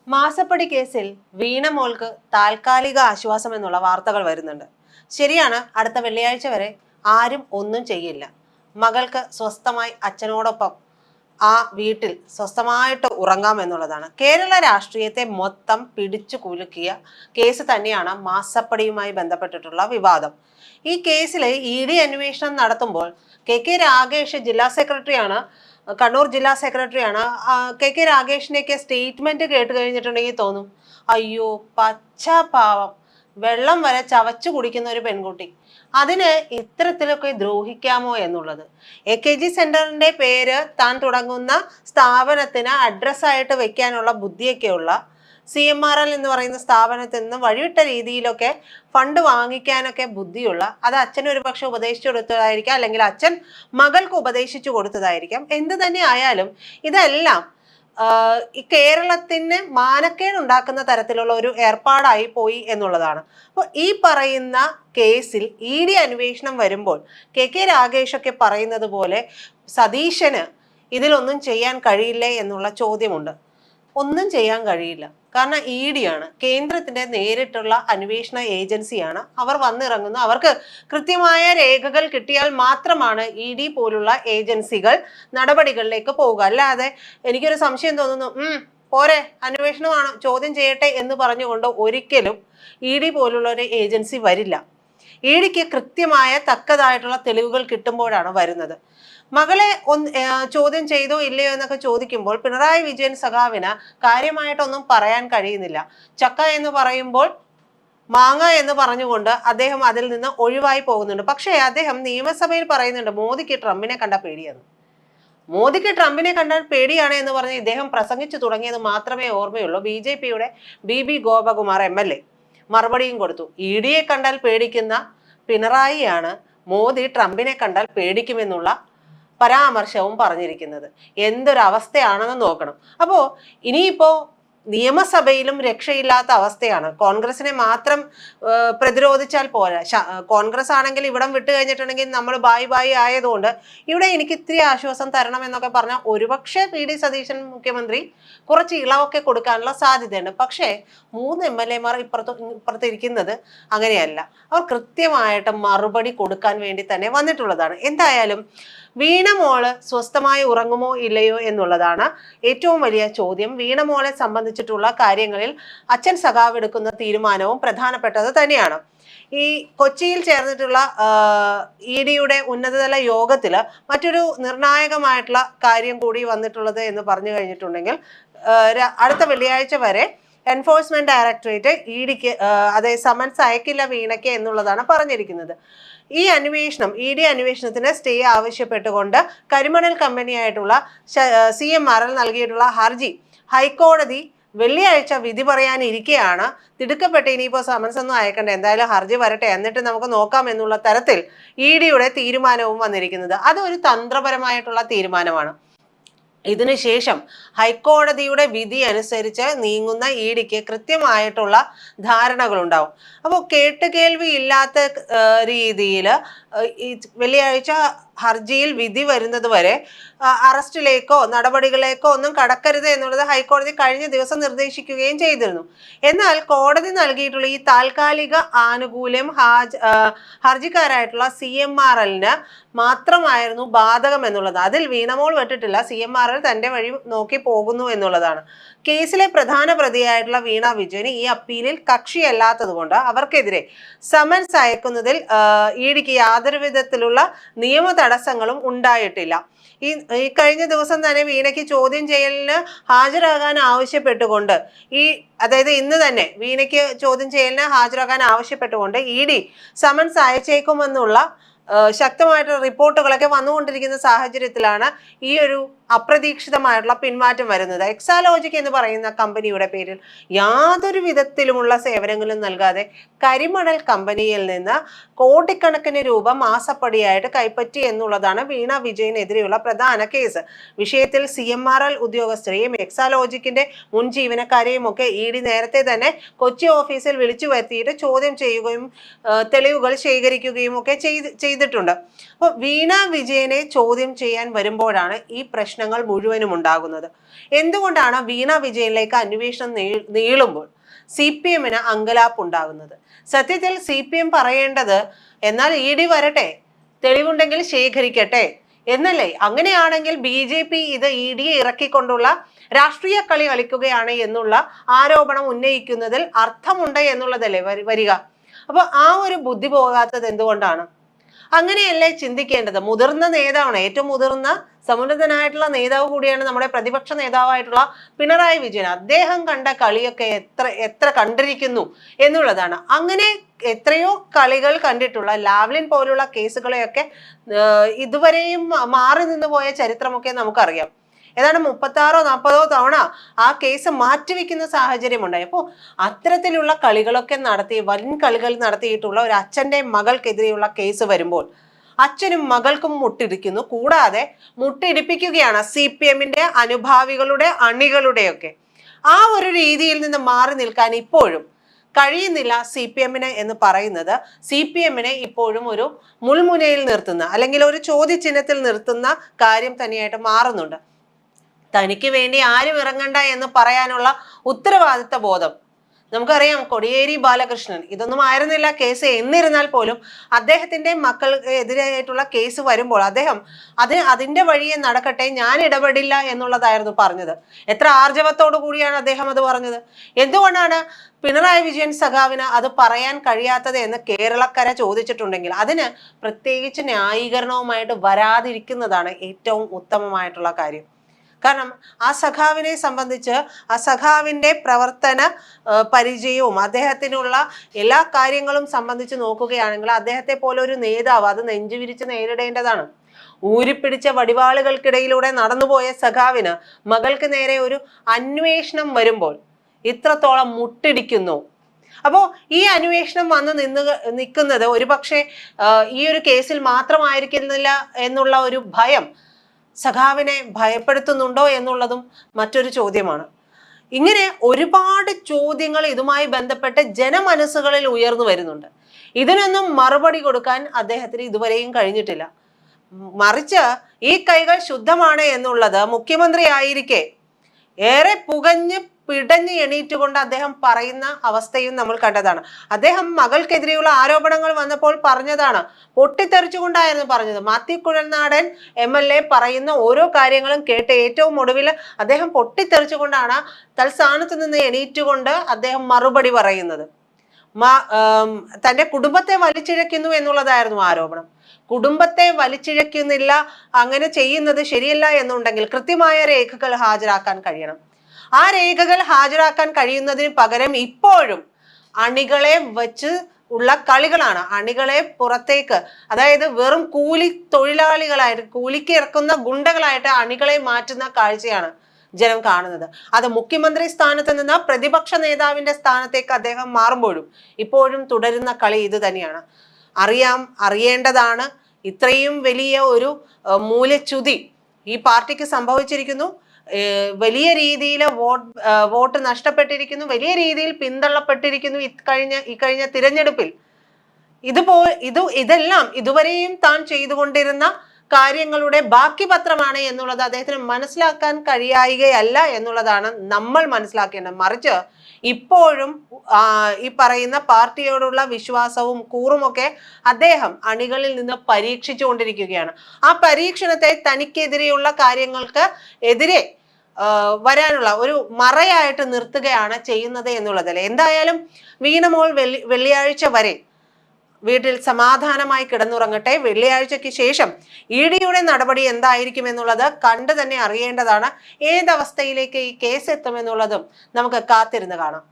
മാസപ്പടി കേസിൽ വീണ മോൾക്ക് താൽക്കാലിക ആശ്വാസം എന്നുള്ള വാർത്തകൾ വരുന്നുണ്ട്. ശരിയാണ്, അടുത്ത വെള്ളിയാഴ്ച വരെ ആരും ഒന്നും ചെയ്യില്ല. മകൾക്ക് സ്വസ്ഥമായി അച്ഛനോടൊപ്പം ആ വീട്ടിൽ സ്വസ്ഥമായിട്ട് ഉറങ്ങാം എന്നുള്ളതാണ്. കേരള രാഷ്ട്രീയത്തെ മൊത്തം പിടിച്ചു കുലുക്കിയ കേസ് തന്നെയാണ് മാസപ്പടിയുമായി ബന്ധപ്പെട്ടിട്ടുള്ള വിവാദം. ഈ കേസിൽ ഇ അന്വേഷണം നടത്തുമ്പോൾ കെ രാഗേഷ് ജില്ലാ സെക്രട്ടറിയാണ്, കണ്ണൂർ ജില്ലാ സെക്രട്ടറിയാണ്. കെ രാഗേഷിനെയൊക്കെ സ്റ്റേറ്റ്മെന്റ് കേട്ട് കഴിഞ്ഞിട്ടുണ്ടെങ്കിൽ തോന്നും, അയ്യോ പച്ച പാവം, വെള്ളം വരെ ചവച്ചു കുടിക്കുന്ന ഒരു പെൺകുട്ടി, അതിന് ഇത്തരത്തിലൊക്കെ ദ്രോഹിക്കാമോ എന്നുള്ളത്. AKG സെന്ററിന്റെ പേര് താൻ തുടങ്ങുന്ന സ്ഥാപനത്തിന് അഡ്രസ്സായിട്ട് വെക്കാനുള്ള ബുദ്ധിയൊക്കെയുള്ള CMRL എന്ന് പറയുന്ന സ്ഥാപനത്തിൽ നിന്ന് വഴിവിട്ട രീതിയിലൊക്കെ ഫണ്ട് വാങ്ങിക്കാനൊക്കെ ബുദ്ധിയുള്ള, അത് അച്ഛൻ ഒരു പക്ഷെ ഉപദേശിച്ചു കൊടുത്തതായിരിക്കാം, അല്ലെങ്കിൽ അച്ഛൻ മകൾക്ക് ഉപദേശിച്ചു കൊടുത്തതായിരിക്കാം. എന്ത് തന്നെ ആയാലും ഇതെല്ലാം ഈ കേരളത്തിന് മാനക്കേട് ഉണ്ടാക്കുന്ന തരത്തിലുള്ള ഒരു ഏർപ്പാടായി പോയി എന്നുള്ളതാണ്. അപ്പോൾ ഈ പറയുന്ന കേസിൽ ED അന്വേഷണം വരുമ്പോൾ കെ രാഗേഷ് ഒക്കെ പറയുന്നത് പോലെ സതീശന് ഇതിലൊന്നും ചെയ്യാൻ കഴിയില്ലേ എന്നുള്ള ചോദ്യമുണ്ട്. ഒന്നും ചെയ്യാൻ കഴിയില്ല. കാരണം ED ആണ്, കേന്ദ്രത്തിന്റെ നേരിട്ടുള്ള അന്വേഷണ ഏജൻസിയാണ്. അവർ വന്നിറങ്ങുന്നു, അവർക്ക് കൃത്യമായ രേഖകൾ കിട്ടിയാൽ മാത്രമാണ് ED പോലുള്ള ഏജൻസികൾ നടപടികളിലേക്ക് പോവുക. അല്ലാതെ എനിക്കൊരു സംശയം തോന്നുന്നു, പോരെ അന്വേഷണമാണ്, ചോദ്യം ചെയ്യട്ടെ എന്ന് പറഞ്ഞുകൊണ്ട് ഒരിക്കലും ED പോലുള്ള ഒരു ഏജൻസി വരില്ല. EDക്ക് കൃത്യമായ തക്കതായിട്ടുള്ള തെളിവുകൾ കിട്ടുമ്പോഴാണ് വരുന്നത്. മകളെ ചോദ്യം ചെയ്തോ ഇല്ലയോ എന്നൊക്കെ ചോദിക്കുമ്പോൾ പിണറായി വിജയൻ സഖാവിന് കാര്യമായിട്ടൊന്നും പറയാൻ കഴിയുന്നില്ല. ചക്ക എന്ന് പറയുമ്പോൾ മാങ്ങ എന്ന് പറഞ്ഞുകൊണ്ട് അദ്ദേഹം അതിൽ നിന്ന് ഒഴിവായി പോകുന്നുണ്ട്. പക്ഷേ അദ്ദേഹം നിയമസഭയിൽ പറയുന്നുണ്ട്, മോദിക്ക് ട്രംപിനെ കണ്ട പേടിയാണ്. മോദിക്ക് ട്രംപിനെ കണ്ടാൽ പേടിയാണ് എന്ന് പറഞ്ഞ് ഇദ്ദേഹം പ്രസംഗിച്ചു തുടങ്ങിയത് മാത്രമേ ഓർമ്മയുള്ളൂ. BJPയുടെ BB ഗോപകുമാർ MLA മറുപടിയും കൊടുത്തു. EDയെ കണ്ടാൽ പേടിക്കുന്ന പിണറായിയാണ് മോദി ട്രംപിനെ കണ്ടാൽ പേടിക്കുമെന്നുള്ള പരാമർശവും പറഞ്ഞിരിക്കുന്നത്. എന്തൊരവസ്ഥയാണെന്ന് നോക്കണം. അപ്പോ ഇനിയിപ്പോ നിയമസഭയിലും രക്ഷയില്ലാത്ത അവസ്ഥയാണ്. കോൺഗ്രസിനെ മാത്രം പ്രതിരോധിച്ചാൽ പോരാ. കോൺഗ്രസ് ആണെങ്കിൽ ഇവിടം വിട്ടു കഴിഞ്ഞിട്ടുണ്ടെങ്കിൽ നമ്മൾ ബായി ആയതുകൊണ്ട് ഇവിടെ എനിക്ക് ഇത്തിരി ആശ്വാസം തരണം എന്നൊക്കെ പറഞ്ഞാൽ ഒരുപക്ഷെ PD സതീശൻ മുഖ്യമന്ത്രി കുറച്ച് ഇളവൊക്കെ കൊടുക്കാനുള്ള സാധ്യതയുണ്ട്. പക്ഷേ 3 MLA ഇപ്പുറത്തിരിക്കുന്നത് അങ്ങനെയല്ല. അവർ കൃത്യമായിട്ട് മറുപടി കൊടുക്കാൻ വേണ്ടി തന്നെ വന്നിട്ടുള്ളതാണ്. എന്തായാലും വീണ മോള് സ്വസ്ഥമായി ഉറങ്ങുമോ ഇല്ലയോ എന്നുള്ളതാണ് ഏറ്റവും വലിയ ചോദ്യം. വീണ മോളെ സംബന്ധിച്ചിട്ടുള്ള കാര്യങ്ങളിൽ അച്ഛൻ സഖാവ് എടുക്കുന്ന തീരുമാനവും പ്രധാനപ്പെട്ടത് തന്നെയാണ്. ഈ കൊച്ചിയിൽ ചേർന്നിട്ടുള്ള EDയുടെ ഉന്നതതല യോഗത്തിൽ മറ്റൊരു നിർണായകമായിട്ടുള്ള കാര്യം കൂടി വന്നിട്ടുള്ളത് എന്ന് പറഞ്ഞു കഴിഞ്ഞിട്ടുണ്ടെങ്കിൽ, അടുത്ത വെള്ളിയാഴ്ച വരെ എൻഫോഴ്സ്മെന്റ് ഡയറക്ടറേറ്റ് EDക്ക് സമൻസ് അയക്കില്ല വീണയ്ക്ക് എന്നുള്ളതാണ് പറഞ്ഞിരിക്കുന്നത്. ഈ അന്വേഷണം ED അന്വേഷണത്തിന് സ്റ്റേ ആവശ്യപ്പെട്ടുകൊണ്ട് കരിമണൽ കമ്പനിയായിട്ടുള്ള CMRL നൽകിയിട്ടുള്ള ഹർജി ഹൈക്കോടതി വെള്ളിയാഴ്ച വിധി പറയാനിരിക്കെയാണ് തിടുക്കപ്പെട്ട് ഇനിയിപ്പോൾ സമൻസ് ഒന്നും അയക്കണ്ട, എന്തായാലും ഹർജി വരട്ടെ എന്നിട്ട് നമുക്ക് നോക്കാം എന്നുള്ള തരത്തിൽ EDയുടെ തീരുമാനവും വന്നിരിക്കുന്നത്. അതൊരു തന്ത്രപരമായിട്ടുള്ള തീരുമാനമാണ്. ഇതിനുശേഷം ഹൈക്കോടതിയുടെ വിധി അനുസരിച്ച് നീങ്ങുന്ന EDക്ക് കൃത്യമായിട്ടുള്ള ധാരണകൾ ഉണ്ടാവും. അപ്പോൾ കേട്ടുകേൾവി ഇല്ലാത്ത രീതിയിൽ ഈ വെള്ളിയാഴ്ച ഹർജിയിൽ വിധി വരുന്നത് വരെ അറസ്റ്റിലേക്കോ നടപടികളിലേക്കോ ഒന്നും കടക്കരുത് എന്നുള്ളത് ഹൈക്കോടതി കഴിഞ്ഞ ദിവസം നിർദ്ദേശിക്കുകയും ചെയ്തിരുന്നു. എന്നാൽ കോടതി നൽകിയിട്ടുള്ള ഈ താൽക്കാലിക ആനുകൂല്യം ഹർജിക്കാരായിട്ടുള്ള CMRLന് മാത്രമായിരുന്നു ബാധകം എന്നുള്ളത്. അതിൽ വീണമോൾ വിട്ടിട്ടില്ല. CMRL തന്റെ വഴി നോക്കി പോകുന്നു എന്നുള്ളതാണ്. കേസിലെ പ്രധാന പ്രതിയായിട്ടുള്ള വീണ വിജയൻ ഈ അപ്പീലിൽ കക്ഷിയല്ലാത്തത് കൊണ്ട് അവർക്കെതിരെ സമൻസ് അയക്കുന്നതിൽ EDക്ക് യാതൊരു വിധത്തിലുള്ള നിയമ തടസ്സങ്ങളും ഉണ്ടായിട്ടില്ല. ഈ കഴിഞ്ഞ ദിവസം തന്നെ വീണയ്ക്ക് ചോദ്യം ചെയ്യലിന് ഹാജരാകാൻ ആവശ്യപ്പെട്ടുകൊണ്ട് അതായത് ഇന്ന് തന്നെ വീണയ്ക്ക് ചോദ്യം ചെയ്യലിന് ഹാജരാകാൻ ആവശ്യപ്പെട്ടുകൊണ്ട് ED സമൻസ് അയച്ചേക്കുമെന്നുള്ള ശക്തമായിട്ടുള്ള റിപ്പോർട്ടുകളൊക്കെ വന്നുകൊണ്ടിരിക്കുന്ന സാഹചര്യത്തിലാണ് ഈ ഒരു അപ്രതീക്ഷിതമായിട്ടുള്ള പിന്മാറ്റം വരുന്നത്. എക്സാലോജിക് എന്ന് പറയുന്ന കമ്പനിയുടെ പേരിൽ യാതൊരു വിധത്തിലുമുള്ള സേവനങ്ങളും നൽകാതെ കരിമണൽ കമ്പനിയിൽ നിന്ന് കോടിക്കണക്കിന് രൂപ മാസപ്പടിയായിട്ട് കൈപ്പറ്റി എന്നുള്ളതാണ് വീണ വിജയനെതിരെയുള്ള പ്രധാന കേസ്. വിഷയത്തിൽ CMRL ഉദ്യോഗസ്ഥരെയും എക്സാലോജിക്കിന്റെ മുൻ ജീവനക്കാരെയും ഒക്കെ ED നേരത്തെ തന്നെ കൊച്ചി ഓഫീസിൽ വിളിച്ചു വരുത്തിയിട്ട് ചോദ്യം ചെയ്യുകയും തെളിവുകൾ ശേഖരിക്കുകയും ഒക്കെ ചെയ്തിട്ടുണ്ട്. അപ്പോൾ വീണ വിജയനെ ചോദ്യം ചെയ്യാൻ വരുമ്പോഴാണ് ഈ പ്രശ്നം അന്വേഷണങ്ങൾ മുഴുവനും ഉണ്ടാകുന്നത്. എന്തുകൊണ്ടാണ് വീണ വിജയനിലേക്ക് അന്വേഷണം നീളുമ്പോൾ CPM-ന് അങ്കലാപ്പ് ഉണ്ടാകുന്നത്? സത്യത്തിൽ CPM പറയേണ്ടത് എന്നാൽ ED വരട്ടെ, തെളിവുണ്ടെങ്കിൽ ശേഖരിക്കട്ടെ എന്നല്ലേ? അങ്ങനെയാണെങ്കിൽ BJP ഇത് ED-യെ ഇറക്കിക്കൊണ്ടുള്ള രാഷ്ട്രീയ കളി കളിക്കുകയാണ് എന്നുള്ള ആരോപണം ഉന്നയിക്കുന്നതിൽ അർത്ഥമുണ്ട് എന്നുള്ളതല്ലേ വരിക. അപ്പൊ ആ ഒരു ബുദ്ധി പോകാത്തത് എന്തുകൊണ്ടാണ്? അങ്ങനെയല്ലേ ചിന്തിക്കേണ്ടത്? മുതിർന്ന നേതാവാണ്, ഏറ്റവും മുതിർന്ന സമുന്നതനായിട്ടുള്ള നേതാവ് കൂടിയാണ് നമ്മുടെ പ്രതിപക്ഷ നേതാവായിട്ടുള്ള പിണറായി വിജയൻ. അദ്ദേഹം കണ്ട കളിയൊക്കെ എത്ര കണ്ടിരിക്കുന്നു എന്നുള്ളതാണ്. അങ്ങനെ എത്രയോ കളികൾ കണ്ടിട്ടുള്ള ലാവ്ലിൻ പോലുള്ള കേസുകളെയൊക്കെ ഇതുവരെയും മാറി നിന്ന് പോയ ചരിത്രമൊക്കെ നമുക്കറിയാം. ഏതാണ്ട് 36-40 തവണ ആ കേസ് മാറ്റിവെക്കുന്ന സാഹചര്യം ഉണ്ടായി. അപ്പോൾ അത്തരത്തിലുള്ള കളികളൊക്കെ നടത്തി, വൻ കളികൾ നടത്തിയിട്ടുള്ള ഒരു അച്ഛൻ്റെ മകൾക്കെതിരെയുള്ള കേസ് വരുമ്പോൾ അച്ഛനും മകൾക്കും മുട്ടിടിക്കുന്നു. കൂടാതെ മുട്ടിടിപ്പിക്കുകയാണ് CPM-ന്റെ അനുഭാവികളുടെ അണികളുടെയൊക്കെ. ആ ഒരു രീതിയിൽ നിന്ന് മാറി നിൽക്കാൻ ഇപ്പോഴും കഴിയുന്നില്ല CPM-ന് എന്ന് പറയുന്നത് CPM-നെ ഇപ്പോഴും ഒരു മുൾമുനയിൽ നിർത്തുന്ന, അല്ലെങ്കിൽ ഒരു ചോദ്യചിഹ്നത്തിൽ നിർത്തുന്ന കാര്യം തന്നെയായിട്ട് മാറുന്നുണ്ട്. തനിക്ക് വേണ്ടി ആരും ഇറങ്ങണ്ട എന്ന് പറയാനുള്ള ഉത്തരവാദിത്ത ബോധം നമുക്കറിയാം. കോടിയേരി ബാലകൃഷ്ണൻ ഇതൊന്നും ആയിരുന്നില്ല കേസ്. എന്നിരുന്നാൽ പോലും അദ്ദേഹത്തിന്റെ മക്കൾക്ക് എതിരായിട്ടുള്ള കേസ് വരുമ്പോൾ അദ്ദേഹം അതിന്റെ വഴിയെ നടക്കട്ടെ, ഞാൻ ഇടപെടില്ല എന്നുള്ളതായിരുന്നു പറഞ്ഞത്. എത്ര ആർജവത്തോടു കൂടിയാണ് അദ്ദേഹം അത് പറഞ്ഞത്. എന്തുകൊണ്ടാണ് പിണറായി വിജയൻ സഖാവിന് അത് പറയാൻ കഴിയാത്തത് എന്ന് കേരളക്കര ചോദിച്ചിട്ടുണ്ടെങ്കിൽ അതിന് പ്രത്യേകിച്ച് ന്യായീകരണവുമായിട്ട് വരാതിരിക്കുന്നതാണ് ഏറ്റവും ഉത്തമമായിട്ടുള്ള കാര്യം. കാരണം ആ സഖാവിനെ സംബന്ധിച്ച്, ആ സഖാവിൻ്റെ പ്രവർത്തന പരിചയവും അദ്ദേഹത്തിനുള്ള എല്ലാ കാര്യങ്ങളും സംബന്ധിച്ച് നോക്കുകയാണെങ്കിൽ അദ്ദേഹത്തെ പോലെ ഒരു നേതാവ് അത് നെഞ്ചുവിരിച്ച് നേരിടേണ്ടതാണ്. ഊരിപ്പിടിച്ച വടിവാളുകൾക്കിടയിലൂടെ നടന്നുപോയ സഖാവിന് മകൾക്ക് നേരെ ഒരു അന്വേഷണം വരുമ്പോൾ ഇത്രത്തോളം മുട്ടിടിക്കുന്നു. അപ്പോൾ ഈ അന്വേഷണം വന്ന് നിൽക്കുന്നത് ഒരുപക്ഷെ ഈ ഒരു കേസിൽ മാത്രമായിരിക്കുന്നില്ല എന്നുള്ള ഒരു ഭയം സഖാവിനെ ഭയപ്പെടുത്തുന്നുണ്ടോ എന്നുള്ളതും മറ്റൊരു ചോദ്യമാണ്. ഇങ്ങനെ ഒരുപാട് ചോദ്യങ്ങൾ ഇതുമായി ബന്ധപ്പെട്ട് ജനമനസ്സുകളിൽ ഉയർന്നു വരുന്നുണ്ട്. ഇതിനൊന്നും മറുപടി കൊടുക്കാൻ അദ്ദേഹത്തിന് ഇതുവരെയും കഴിഞ്ഞിട്ടില്ല. മറിച്ച് ഈ കൈകൾ ശുദ്ധമാണ് എന്നുള്ളത് മുഖ്യമന്ത്രി ആയിരിക്കെ ഏറെ പുകഞ്ഞ് പിടഞ്ഞ് എണീറ്റുകൊണ്ട് അദ്ദേഹം പറയുന്ന അവസ്ഥയും നമ്മൾ കണ്ടതാണ്. അദ്ദേഹം മകൾക്കെതിരെയുള്ള ആരോപണങ്ങൾ വന്നപ്പോൾ പറഞ്ഞതാണ്, പൊട്ടിത്തെറിച്ചുകൊണ്ടായിരുന്നു പറഞ്ഞത്. മാത്യു കുഴൽനാടൻ MLA പറയുന്ന ഓരോ കാര്യങ്ങളും കേട്ട് ഏറ്റവും ഒടുവിൽ അദ്ദേഹം പൊട്ടിത്തെറിച്ചുകൊണ്ടാണ് തൽസ്ഥാനത്ത് നിന്ന് എണീറ്റുകൊണ്ട് അദ്ദേഹം മറുപടി പറയുന്നത്. തന്റെ കുടുംബത്തെ വലിച്ചിഴക്കുന്നു എന്നുള്ളതായിരുന്നു ആരോപണം. കുടുംബത്തെ വലിച്ചിഴക്കുന്നില്ല, അങ്ങനെ ചെയ്യുന്നത് ശരിയല്ല എന്നുണ്ടെങ്കിൽ കൃത്യമായ രേഖകൾ ഹാജരാക്കാൻ കഴിയണം. ആ രേഖകൾ ഹാജരാക്കാൻ കഴിയുന്നതിന് പകരം ഇപ്പോഴും അണികളെ വെച്ച് ഉള്ള കളികളാണ്. അണികളെ പുറത്തേക്ക്, അതായത് വെറും കൂലി തൊഴിലാളികളായിട്ട്, കൂലിക്ക് ഇറക്കുന്ന ഗുണ്ടകളായിട്ട് അണികളെ മാറ്റുന്ന കാഴ്ചയാണ് ജനം കാണുന്നത്. അത് മുഖ്യമന്ത്രി സ്ഥാനത്ത് നിന്ന് പ്രതിപക്ഷ നേതാവിന്റെ സ്ഥാനത്തേക്ക് അദ്ദേഹം മാറുമ്പോഴും ഇപ്പോഴും തുടരുന്ന കളി ഇത് തന്നെയാണ്. അറിയേണ്ടതാണ്, ഇത്രയും വലിയ ഒരു മൂല്യച്യുതി ഈ പാർട്ടിക്ക് സംഭവിച്ചിരിക്കുന്നു. വലിയ രീതിയിൽ വോട്ട് നഷ്ടപ്പെട്ടിരിക്കുന്നു, വലിയ രീതിയിൽ പിന്തള്ളപ്പെട്ടിരിക്കുന്നു ഇക്കഴിഞ്ഞ തിരഞ്ഞെടുപ്പിൽ. ഇതെല്ലാം ഇതുവരെയും താൻ ചെയ്തുകൊണ്ടിരുന്ന കാര്യങ്ങളുടെ ബാക്കി പത്രമാണ് എന്നുള്ളത് അദ്ദേഹത്തിന് മനസ്സിലാക്കാൻ കഴിയുകയല്ല എന്നുള്ളതാണ് നമ്മൾ മനസ്സിലാക്കേണ്ടത്. മറിച്ച് ഇപ്പോഴും ഈ പറയുന്ന പാർട്ടിയോടുള്ള വിശ്വാസവും കൂറുമൊക്കെ അദ്ദേഹം അണികളിൽ നിന്ന് പരീക്ഷിച്ചുകൊണ്ടിരിക്കുകയാണ്. ആ പരീക്ഷണത്തെ തനിക്കെതിരെയുള്ള കാര്യങ്ങൾക്ക് എതിരെ വരാനുള്ള ഒരു മറയായിട്ട് നിർത്തുകയാണ് ചെയ്യുന്നത് എന്നുള്ളതല്ലേ. എന്തായാലും വീണമോൾ വെള്ളിയാഴ്ച വരെ വീട്ടിൽ സമാധാനമായി കിടന്നുറങ്ങട്ടെ. വെള്ളിയാഴ്ചയ്ക്ക് ശേഷം ED-യുടെ നടപടി എന്തായിരിക്കും എന്നുള്ളത് കണ്ടു തന്നെ അറിയേണ്ടതാണ്. ഏതവസ്ഥയിലേക്ക് ഈ കേസ് എത്തുമെന്നുള്ളതും നമുക്ക് കാത്തിരുന്ന് കാണാം.